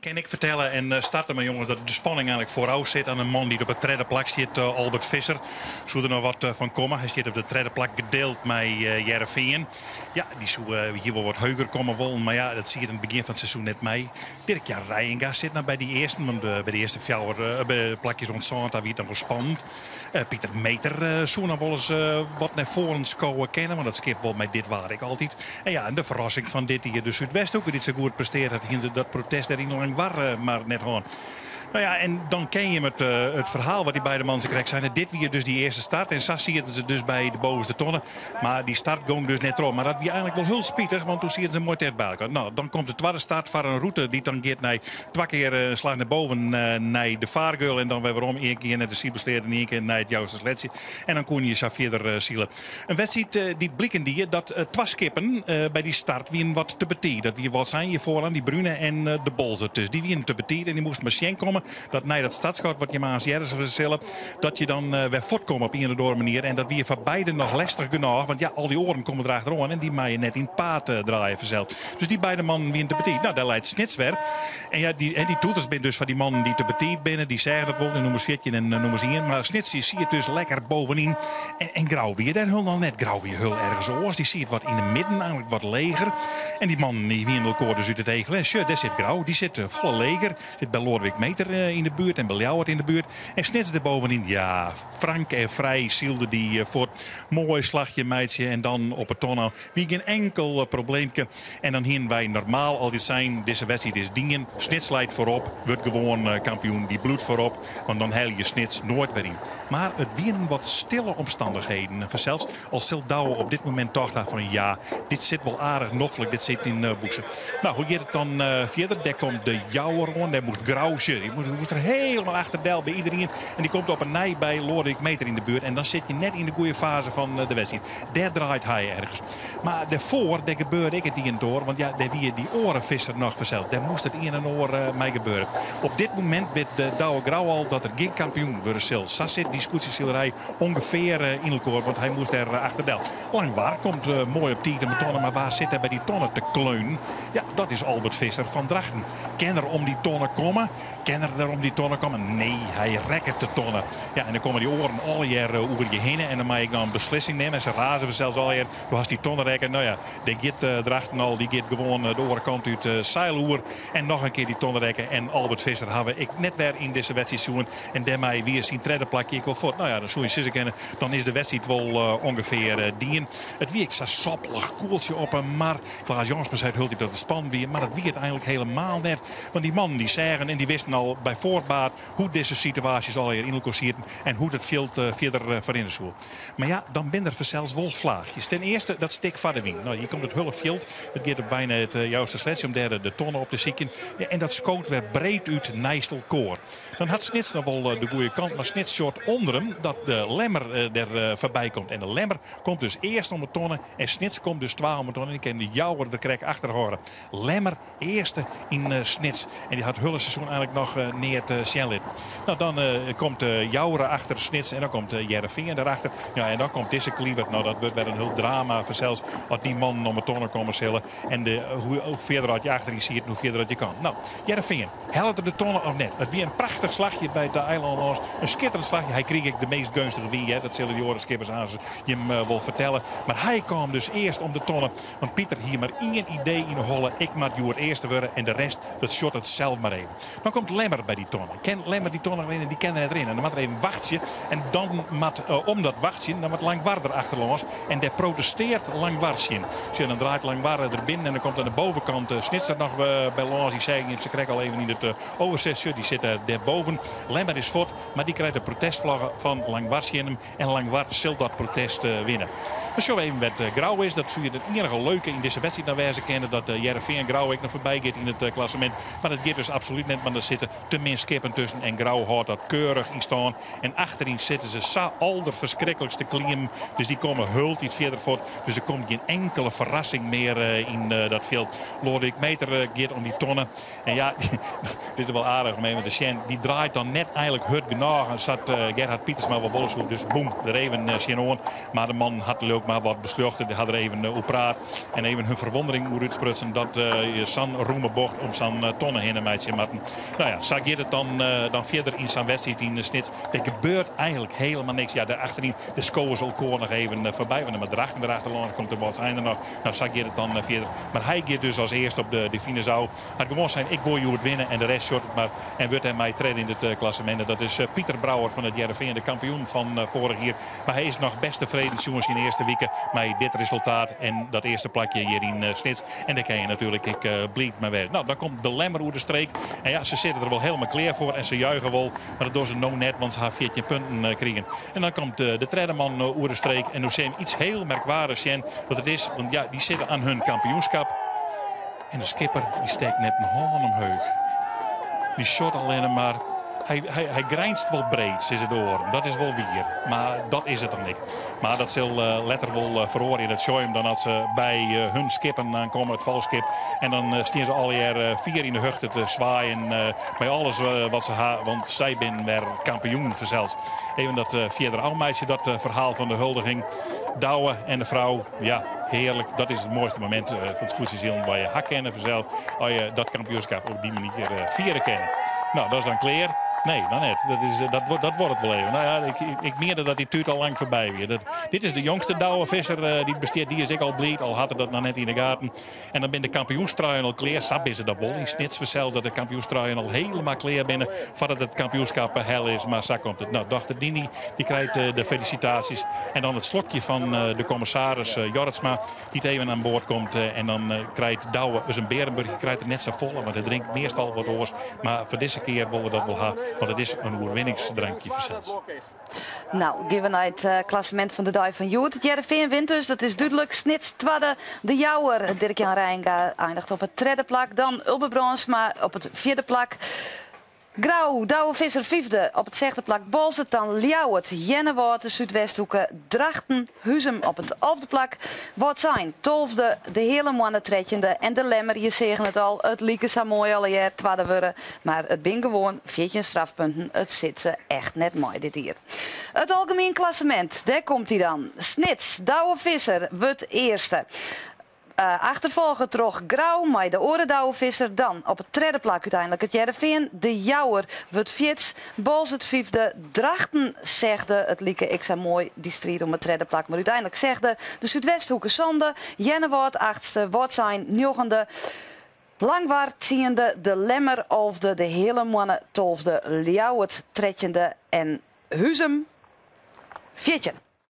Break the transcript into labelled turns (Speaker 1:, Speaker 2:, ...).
Speaker 1: kan ik vertellen en starten maar jongens dat de spanning eigenlijk vooruit zit aan een man die op het derde plak zit, Albert Visser. Zou er nog wat van komen. Hij zit op de derde plak gedeeld met Heerenveen. Ja, die zou hier wel wat hoger komen willen, maar ja, dat zie je in het begin van het seizoen net mee. Dirk-Jan Rijenga zit nou bij die eerste, want bij de eerste plakjes ontstaan, daar wie het dan wel spannend. Pieter Meter zou nog wel eens wat naar voren scoren kennen, want dat skip wel met dit waar ik altijd. En ja, en de verrassing van dit hier, de Zuidwest ook dit zo goed presteert, dat protest erin lang war, maar net gewoon. Nou ja, en dan ken je het verhaal wat die beide mannen krijgen zijn. Dit weer dus die eerste start. En Sas zie je ze dus bij de bovenste tonnen. Maar die start ging dus net erop. Maar dat wie eigenlijk wel heel spietig, want toen zie je ze mooi tijd bij elkaar. Nou, dan komt de tweede start van een route die dan gaat naar twee keer een slag naar boven naar de vaargeul. En dan weer waarom één keer naar de Siebersleer en één keer naar het juiste sletje. En dan kon je zo verder zielen. Een wedstrijd die blikken die dat twee skippen bij die start wie wat te betieren. Dat wie wat zijn je vooraan, die Brune en de Bolzer. Dus die wie te betieren en die moest machine komen. Dat nee, dat startschot wat je maar als jaren zullen, dat je dan weer voortkomt op een of andere manier. En dat wie je van beide nog lastig genoeg. Want ja, al die oren komen erachteraan en die mag je net in het paard draaien vanzelf. Dus die beide mannen wie te betieren. Nou, daar leidt Snits weer. En ja, die toeters zijn dus van die mannen die te betierd binnen. Die zeggen dat wel, en noemen ze 14 en noemen ze 1. Maar Snits zie je dus lekker bovenin. En Grauwier, daar hul dan net Grauwier hul ergens oors. Die zie je wat in de midden, eigenlijk wat leger. En die man die wie in elkaar dus uit het egelen. Sure, daar zit Grauw, die zit volle leger. Zit bij Lodewijk Meter in de buurt en bij Ljouwert in de buurt. En Snits er bovenin, ja, frank en vrij zielde die voor mooi slagje meidje. En dan op het toneel wie geen enkel probleempje. En dan hier wij normaal al dit zijn, deze wedstrijd is dingen. Snits leidt voorop, wordt gewoon kampioen, die bloedt voorop. Want dan haal je Snits nooit weer in. Maar het winnen wat stille omstandigheden. Zelfs als Sil Douwe op dit moment toch dacht van ja, dit zit wel aardig noffelijk, dit zit in Boekse. Nou, hoe gaat het dan verder? Daar komt de Jouwer rond, daar moest Grauwsje. Die moest er helemaal achter Del bij iedereen. En die komt op een nij bij Lodewijk Meter in de buurt. En dan zit je net in de goede fase van de wedstrijd. Daar draait hij ergens. Maar daarvoor, daar gebeurde ik het die door. Want ja, daar wie die orenvisser nog verzeld. Daar moest het een en oor mee gebeuren. Op dit moment weet de Douwe Grauw al dat er geen kampioen worden zal. Sas zit die scootiesilderij ongeveer in elkaar. Want hij moest er achter Del. Langwaar komt mooi op 10 de tonnen. Maar waar zit hij bij die tonnen te kleunen? Ja, dat is Albert Visser van Drachten. Kan er om die tonnen komen? Kan er om die tonnen komen? Nee, hij rekt de tonnen. Ja, en dan komen die oren al jaar over je heen. En dan mag ik dan een beslissing nemen. En ze razen we zelfs al jaar. Toen was die tonnen rekken. Nou ja, die gaat Drachten al. Die gaat gewoon de orenkant uit Zeiloer. En nog een keer die tonnen rekken. En Albert Visser hebben ik net weer in deze wedstrijd zoen. En daarmee weer zien derde plakje. Ik wil voort. Nou ja, dan zou je ze kennen. Dan is de wedstrijd wel ongeveer dien. Het wie ik zo sappelig koeltje op hem. Maar Klaas Jansma zei hult dat het span weer. Maar dat wie het eigenlijk helemaal net. Want die mannen die zeggen en die wisten al bij voorbaat hoe deze situaties al in elkaar zitten en hoe het veld verder voorin is. Maar ja, dan ben er zelfs wel vlaagjes. Ten eerste dat stik van de wien. Nou, je komt het hulp veld. Het gaat op bijna het juiste sletje om daar de tonnen op te zieken. Ja, en dat scoot weer breed uit Nijstel koor. Dan had Snits nog wel de goede kant, maar Snits short onder hem dat de Lemmer er voorbij komt. En de Lemmer komt dus eerst om de tonnen en Snits komt dus 12 om de tonnen. En die kan de Jouwer de krek achter horen. Lemmer eerste in Snits. En die had Hulle seizoen eigenlijk nog neer te zien. Nou, dan komt Jouwer achter Snits en dan komt Heerenveen erachter. Ja, en dan komt deze Kliebert. Nou, dat wordt weer een heel drama voor zelfs als die man om de tonnen komen zullen. En hoe verder uit je achterin ziet, hoe verder uit je kan. Nou, Heerenveen, helpt er de tonnen of net? Het weer een prachtig slagje bij de eilanders. Een schitterend slagje. Hij kreeg ik de meest gunstige wie. Hè? Dat zullen die orenskippers aan je hem wel vertellen. Maar hij kwam dus eerst om de tonnen. Want Pieter hier maar één idee in de holle. Ik maak het eerste worden en de rest, dat shot het zelf maar even. Dan komt Lemmer bij die tonnen. Ken Lemmer die tonnen erin en die kennen het erin. En dan moet er even wachtje. En dan moet om dat wachtje, dan moet Langwaar er achterlangs. En daar protesteert Langwaartje in. Dus dan draait Langwaar er binnen en dan komt aan de bovenkant Snits er nog bij langs. Die zei ze krijgt al even in het overzetje. Die zit daarboven. Lemmer is voort, maar die krijgt de protestvlaggen van Langwaartje in hem. En Langwaar zal dat protest winnen. Maar zo even wat Grauw is. Dat zul je het enige leuke in deze wedstrijd naar wijze kennen. Dat Heerenveen en Grauw ook nog voorbij gaat in het klassement. Maar dat gaat dus absoluut net. Want er zitten te min skippen tussen. En Grauw houdt dat keurig in staan. En achterin zitten ze al de verschrikkelijkste klim. Dus die komen hult iets verder voort. Dus er komt geen enkele verrassing meer in dat veld. Lodewijk Meter gaat om die tonnen. En ja, Dit is wel aardig mee, want de Sjen die draait dan net eigenlijk hut genoeg. En zat Gerhard Pietersma wel wollershoek, dus boem, er even Sjen on. Maar de man had er ook maar wat besluchten. Die had er even op praat. En even hun verwondering moet uitsprutsen dat San roemen bocht om zijn tonnen heen en meidje matten. Nou ja, zag je het dan verder in zijn wedstrijd in Snits. Er gebeurt eigenlijk helemaal niks. Ja, achterin de scoren zal Koor nog even voorbij. Want met erachter komt er wat einde nog. Nou, zag je het dan verder. Maar hij gaat dus als eerste op de fine zou. Het gewoon zijn, ik wil je het winnen en de rest short het maar. En wordt hij mij treden in het klassement. Dat is Pieter Brouwer van het Jereveen, de kampioen van vorig jaar. Maar hij is nog best tevreden, jongens, in de eerste weken met dit resultaat en dat eerste plakje hier in Snits. En daar kan je natuurlijk, ik bliep maar weer. Nou, dan komt de Lemmer over de streek. En ja, ze zitten er wel helemaal klaar voor en ze juichen wel. Maar dat doen ze nou net, want ze haar 14 punten krijgen. En dan komt de treddeman over de streek. En nu zie je iets heel merkwaardigs zien wat het is. Want ja, die zitten aan hun kampioenschap. En de skipper die steekt net een hand omhoog. Die shot alleen maar. Hij grijnst wel breed, is het door. Dat is wel weer. Maar dat is het dan niet. Maar dat zal letter wel verhoren in het show. Dan als ze bij hun skippen aankomen, het valskip. En dan staan ze alweer 4 in de huchten te zwaaien. Bij alles wat ze hebben. Want zij zijn weer kampioen verzeld. Even dat verder oudmeisje, dat verhaal van de huldiging. Douwe en de vrouw, ja, heerlijk. Dat is het mooiste moment van het Scootsie waar je hak kennen verzeld. Als je dat kampioenschap op die manier vieren kennen. Nou, dat is dan klaar. Nee, dan net. Dat wordt het wel even. Nou ja, ik meende dat die tuut al lang voorbij weer. Dit is de jongste Douwe visser die besteedt. Die is ik al bleed. Al had er dat nog net in de gaten. En dan ben de kampioenstruien al klaar. Sap is het dat wel in Snits verzeld dat de kampioenstruien al helemaal klaar binnen. Voordat het kampioenschap hel is. Maar zo komt het. Nou, dochter Dini die krijgt de felicitaties. En dan het slokje van de commissaris Jorritsma. Die het even aan boord komt. En dan krijgt Douwe een Berenburg. Je krijgt er net zo vol. Want hij drinkt meestal wat oors. Maar voor deze keer willen we dat wel hebben. Want het is een oerwinningsdrankje verzeld.
Speaker 2: Nou, geven naar het klassement van de dag van Joet. Het Jereveen wint dus, dat is duidelijk. Snits tweede, de Jouwer, Dirk-Jan Rijnga eindigt op het derde plak. Dan Ulbe Bronsma op het vierde plak. Grauw, Douwe Visser vijfde op het zesde plak. Bolzert, dan Ljouwert, Jennewoord, de Zuidwesthoeken, Drachten, Huzem op het elfde plak. Wat zijn, tolfde, de hele mannen trettende en de Lemmer, je zeggen het al, het lieke zo mooi alle jaar, tweede worden. Maar het bin gewoon 14 strafpunten, het zit ze echt net mooi dit hier. Het algemeen klassement, daar komt hij dan. Snits, Douwe Visser, wordt eerste. Achtervolgen toch Grauw, maar de Oren Visser. Dan op het derde plak uiteindelijk het Jereveen. De Jouwer wordt vierde. Bols het vijfde. Drachten zegde. Het lieke ik zo mooi die strijd om het derde plak. Maar uiteindelijk zegde de Zuidwesthoeken zonde. Jennewoord achtste. Wortsijn negende. Langwaard tiende. De Lemmer elfde. De hele mannen tolfde. Ljouwert trettende. En Huzem 14.